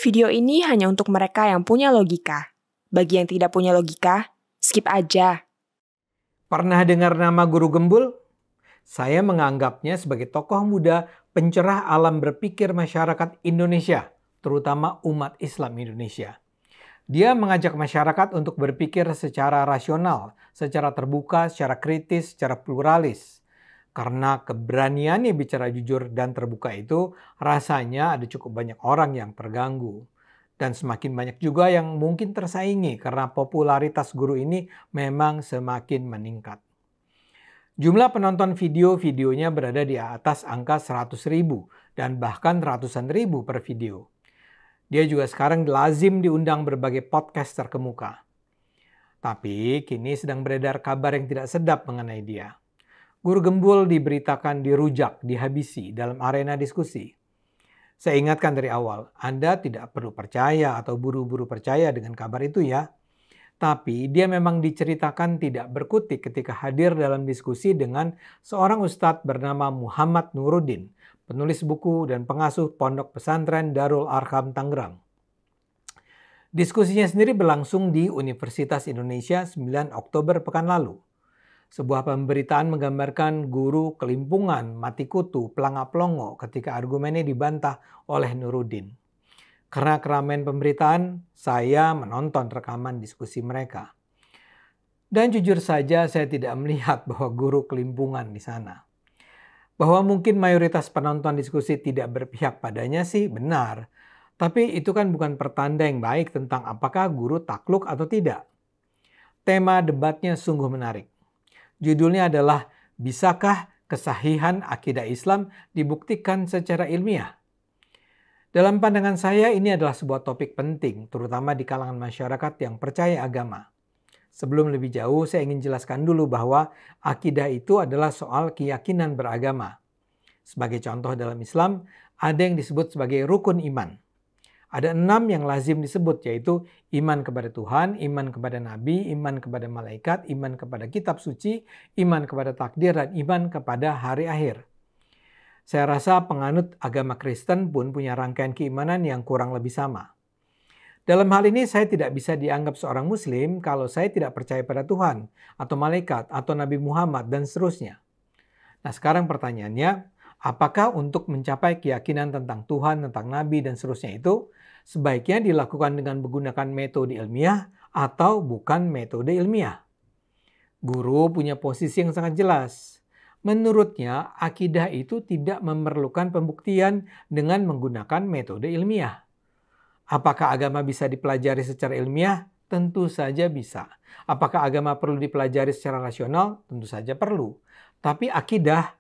Video ini hanya untuk mereka yang punya logika. Bagi yang tidak punya logika, skip aja. Pernah dengar nama Guru Gembul? Saya menganggapnya sebagai tokoh muda pencerah alam berpikir masyarakat Indonesia, terutama umat Islam Indonesia. Dia mengajak masyarakat untuk berpikir secara rasional, secara terbuka, secara kritis, secara pluralis. Karena keberaniannya bicara jujur dan terbuka itu, rasanya ada cukup banyak orang yang terganggu. Dan semakin banyak juga yang mungkin tersaingi karena popularitas guru ini memang semakin meningkat. Jumlah penonton video-videonya berada di atas angka 100.000 dan bahkan ratusan ribu per video. Dia juga sekarang lazim diundang berbagai podcast terkemuka. Tapi kini sedang beredar kabar yang tidak sedap mengenai dia. Guru Gembul diberitakan dirujak, dihabisi dalam arena diskusi. Saya ingatkan dari awal, Anda tidak perlu percaya atau buru-buru percaya dengan kabar itu ya. Tapi dia memang diceritakan tidak berkutik ketika hadir dalam diskusi dengan seorang ustadz bernama Muhammad Nuruddin, penulis buku dan pengasuh pondok pesantren Darul Arqam Tangerang. Diskusinya sendiri berlangsung di Universitas Indonesia 9 Oktober pekan lalu. Sebuah pemberitaan menggambarkan guru kelimpungan, mati kutu, pelanga-pelongo ketika argumennya dibantah oleh Nuruddin. Karena keramaian pemberitaan, saya menonton rekaman diskusi mereka. Dan jujur saja saya tidak melihat bahwa guru kelimpungan di sana. Bahwa mungkin mayoritas penonton diskusi tidak berpihak padanya sih benar. Tapi itu kan bukan pertanda yang baik tentang apakah guru takluk atau tidak. Tema debatnya sungguh menarik. Judulnya adalah, bisakah kesahihan akidah Islam dibuktikan secara ilmiah? Dalam pandangan saya ini adalah sebuah topik penting, terutama di kalangan masyarakat yang percaya agama. Sebelum lebih jauh, saya ingin jelaskan dulu bahwa akidah itu adalah soal keyakinan beragama. Sebagai contoh dalam Islam, ada yang disebut sebagai rukun iman. Ada 6 yang lazim disebut, yaitu iman kepada Tuhan, iman kepada Nabi, iman kepada malaikat, iman kepada kitab suci, iman kepada takdir, dan iman kepada hari akhir. Saya rasa penganut agama Kristen pun punya rangkaian keimanan yang kurang lebih sama. Dalam hal ini saya tidak bisa dianggap seorang muslim kalau saya tidak percaya pada Tuhan, atau malaikat, atau Nabi Muhammad, dan seterusnya. Nah sekarang pertanyaannya, apakah untuk mencapai keyakinan tentang Tuhan, tentang Nabi, dan seterusnya itu sebaiknya dilakukan dengan menggunakan metode ilmiah atau bukan metode ilmiah? Guru punya posisi yang sangat jelas. Menurutnya, akidah itu tidak memerlukan pembuktian dengan menggunakan metode ilmiah. Apakah agama bisa dipelajari secara ilmiah? Tentu saja bisa. Apakah agama perlu dipelajari secara rasional? Tentu saja perlu. Tapi akidah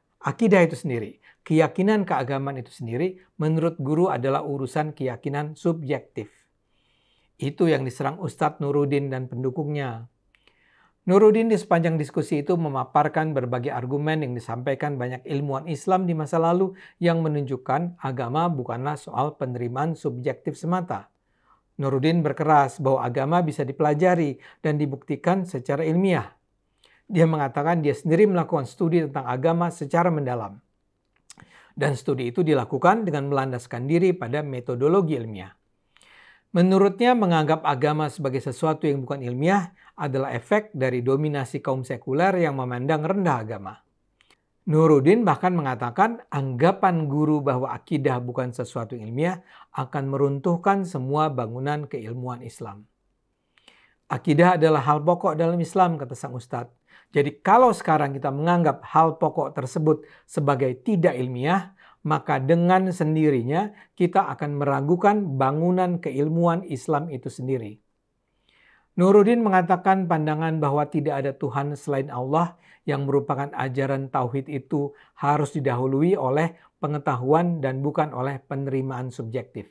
itu sendiri, keyakinan keagamaan itu sendiri, menurut guru adalah urusan keyakinan subjektif. Itu yang diserang Ustadz Nuruddin dan pendukungnya. Nuruddin di sepanjang diskusi itu memaparkan berbagai argumen yang disampaikan banyak ilmuwan Islam di masa lalu yang menunjukkan agama bukanlah soal penerimaan subjektif semata. Nuruddin berkeras bahwa agama bisa dipelajari dan dibuktikan secara ilmiah. Dia mengatakan dia sendiri melakukan studi tentang agama secara mendalam. Dan studi itu dilakukan dengan melandaskan diri pada metodologi ilmiah. Menurutnya menganggap agama sebagai sesuatu yang bukan ilmiah adalah efek dari dominasi kaum sekuler yang memandang rendah agama. Nuruddin bahkan mengatakan anggapan guru bahwa akidah bukan sesuatu ilmiah akan meruntuhkan semua bangunan keilmuan Islam. Akidah adalah hal pokok dalam Islam, kata sang ustadz. Jadi kalau sekarang kita menganggap hal pokok tersebut sebagai tidak ilmiah, maka dengan sendirinya kita akan meragukan bangunan keilmuan Islam itu sendiri. Nuruddin mengatakan pandangan bahwa tidak ada Tuhan selain Allah yang merupakan ajaran tauhid itu harus didahului oleh pengetahuan dan bukan oleh penerimaan subjektif.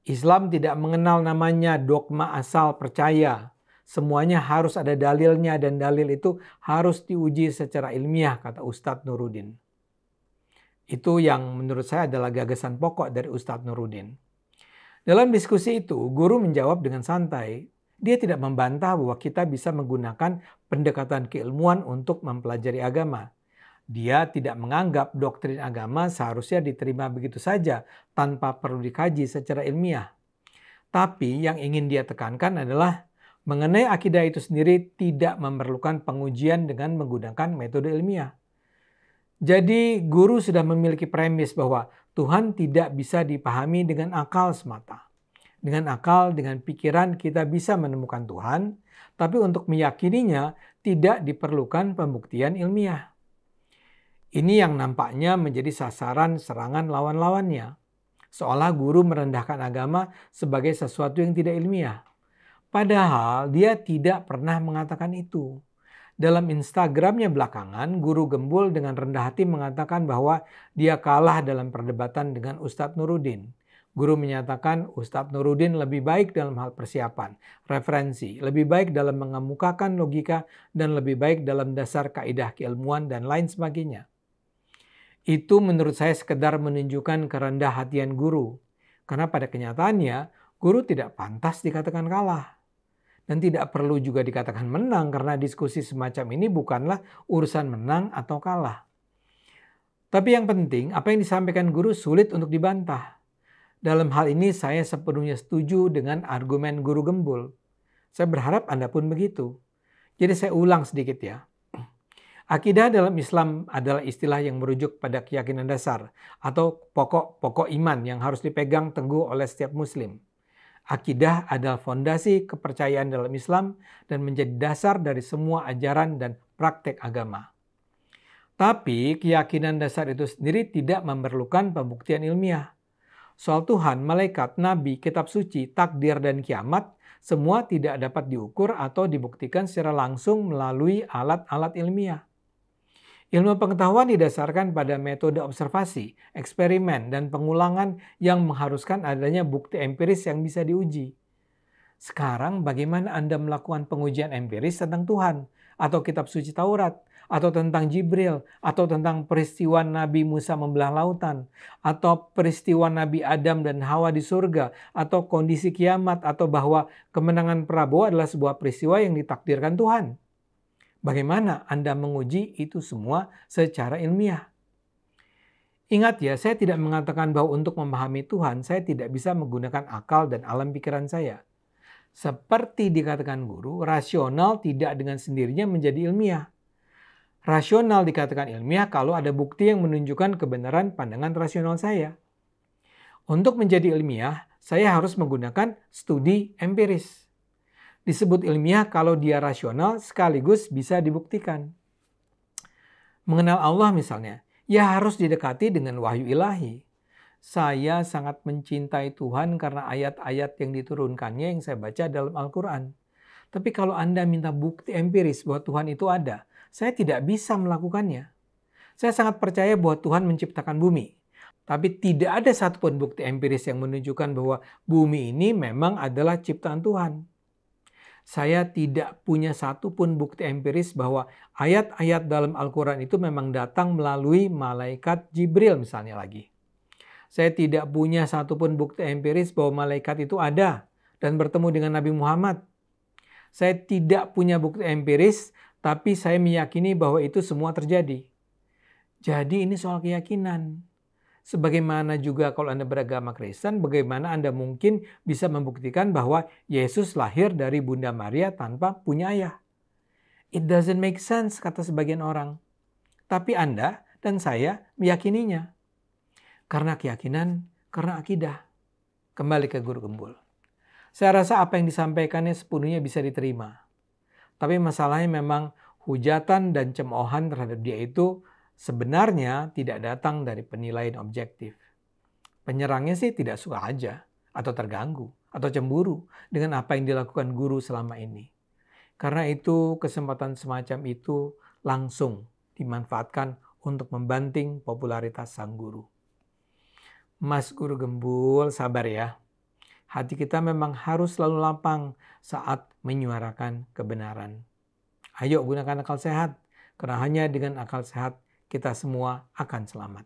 Islam tidak mengenal namanya dogma asal percaya. Semuanya harus ada dalilnya dan dalil itu harus diuji secara ilmiah, kata Ustadz Nuruddin. Itu yang menurut saya adalah gagasan pokok dari Ustadz Nuruddin. Dalam diskusi itu, guru menjawab dengan santai. Dia tidak membantah bahwa kita bisa menggunakan pendekatan keilmuan untuk mempelajari agama. Dia tidak menganggap doktrin agama seharusnya diterima begitu saja tanpa perlu dikaji secara ilmiah. Tapi yang ingin dia tekankan adalah mengenai akidah itu sendiri tidak memerlukan pengujian dengan menggunakan metode ilmiah. Jadi guru sudah memiliki premis bahwa Tuhan tidak bisa dipahami dengan akal semata. Dengan akal, dengan pikiran kita bisa menemukan Tuhan, tapi untuk meyakininya tidak diperlukan pembuktian ilmiah. Ini yang nampaknya menjadi sasaran serangan lawan-lawannya. Seolah guru merendahkan agama sebagai sesuatu yang tidak ilmiah. Padahal dia tidak pernah mengatakan itu. Dalam Instagramnya belakangan, Guru Gembul dengan rendah hati mengatakan bahwa dia kalah dalam perdebatan dengan Ustadz Nuruddin. Guru menyatakan Ustadz Nuruddin lebih baik dalam hal persiapan, referensi, lebih baik dalam mengemukakan logika, dan lebih baik dalam dasar kaidah keilmuan dan lain sebagainya. Itu menurut saya sekedar menunjukkan kerendahan guru. Karena pada kenyataannya, guru tidak pantas dikatakan kalah. Dan tidak perlu juga dikatakan menang karena diskusi semacam ini bukanlah urusan menang atau kalah. Tapi yang penting, apa yang disampaikan guru sulit untuk dibantah. Dalam hal ini saya sepenuhnya setuju dengan argumen Guru Gembul. Saya berharap Anda pun begitu. Jadi saya ulang sedikit ya. Akidah dalam Islam adalah istilah yang merujuk pada keyakinan dasar atau pokok-pokok iman yang harus dipegang teguh oleh setiap muslim. Akidah adalah fondasi kepercayaan dalam Islam dan menjadi dasar dari semua ajaran dan praktek agama. Tapi keyakinan dasar itu sendiri tidak memerlukan pembuktian ilmiah. Soal Tuhan, malaikat, nabi, kitab suci, takdir, dan kiamat semua tidak dapat diukur atau dibuktikan secara langsung melalui alat-alat ilmiah. Ilmu pengetahuan didasarkan pada metode observasi, eksperimen, dan pengulangan yang mengharuskan adanya bukti empiris yang bisa diuji. Sekarang bagaimana Anda melakukan pengujian empiris tentang Tuhan, atau kitab suci Taurat, atau tentang Jibril, atau tentang peristiwa Nabi Musa membelah lautan, atau peristiwa Nabi Adam dan Hawa di surga, atau kondisi kiamat, atau bahwa kemenangan Prabowo adalah sebuah peristiwa yang ditakdirkan Tuhan? Bagaimana Anda menguji itu semua secara ilmiah? Ingat ya, saya tidak mengatakan bahwa untuk memahami Tuhan, saya tidak bisa menggunakan akal dan alam pikiran saya. Seperti dikatakan guru, rasional tidak dengan sendirinya menjadi ilmiah. Rasional dikatakan ilmiah kalau ada bukti yang menunjukkan kebenaran pandangan rasional saya. Untuk menjadi ilmiah, saya harus menggunakan studi empiris. Disebut ilmiah kalau dia rasional sekaligus bisa dibuktikan. Mengenal Allah misalnya, ya harus didekati dengan wahyu ilahi. Saya sangat mencintai Tuhan karena ayat-ayat yang diturunkannya yang saya baca dalam Al-Quran. Tapi kalau Anda minta bukti empiris bahwa Tuhan itu ada, saya tidak bisa melakukannya. Saya sangat percaya bahwa Tuhan menciptakan bumi. Tapi tidak ada satupun bukti empiris yang menunjukkan bahwa bumi ini memang adalah ciptaan Tuhan. Saya tidak punya satupun bukti empiris bahwa ayat-ayat dalam Al-Quran itu memang datang melalui malaikat Jibril misalnya lagi. Saya tidak punya satupun bukti empiris bahwa malaikat itu ada dan bertemu dengan Nabi Muhammad. Saya tidak punya bukti empiris, tapi saya meyakini bahwa itu semua terjadi. Jadi ini soal keyakinan. Sebagaimana juga kalau Anda beragama Kristen, bagaimana Anda mungkin bisa membuktikan bahwa Yesus lahir dari Bunda Maria tanpa punya ayah? It doesn't make sense, kata sebagian orang. Tapi Anda dan saya meyakininya. Karena keyakinan, karena akidah. Kembali ke Guru Gembul. Saya rasa apa yang disampaikannya sepenuhnya bisa diterima. Tapi masalahnya memang hujatan dan cemoohan terhadap dia itu sebenarnya tidak datang dari penilaian objektif. Penyerangnya sih tidak suka aja, atau terganggu, atau cemburu dengan apa yang dilakukan guru selama ini. Karena itu kesempatan semacam itu langsung dimanfaatkan untuk membanting popularitas sang guru. Mas Guru Gembul, sabar ya. Hati kita memang harus selalu lapang saat menyuarakan kebenaran. Ayo gunakan akal sehat, karena hanya dengan akal sehat kita semua akan selamat.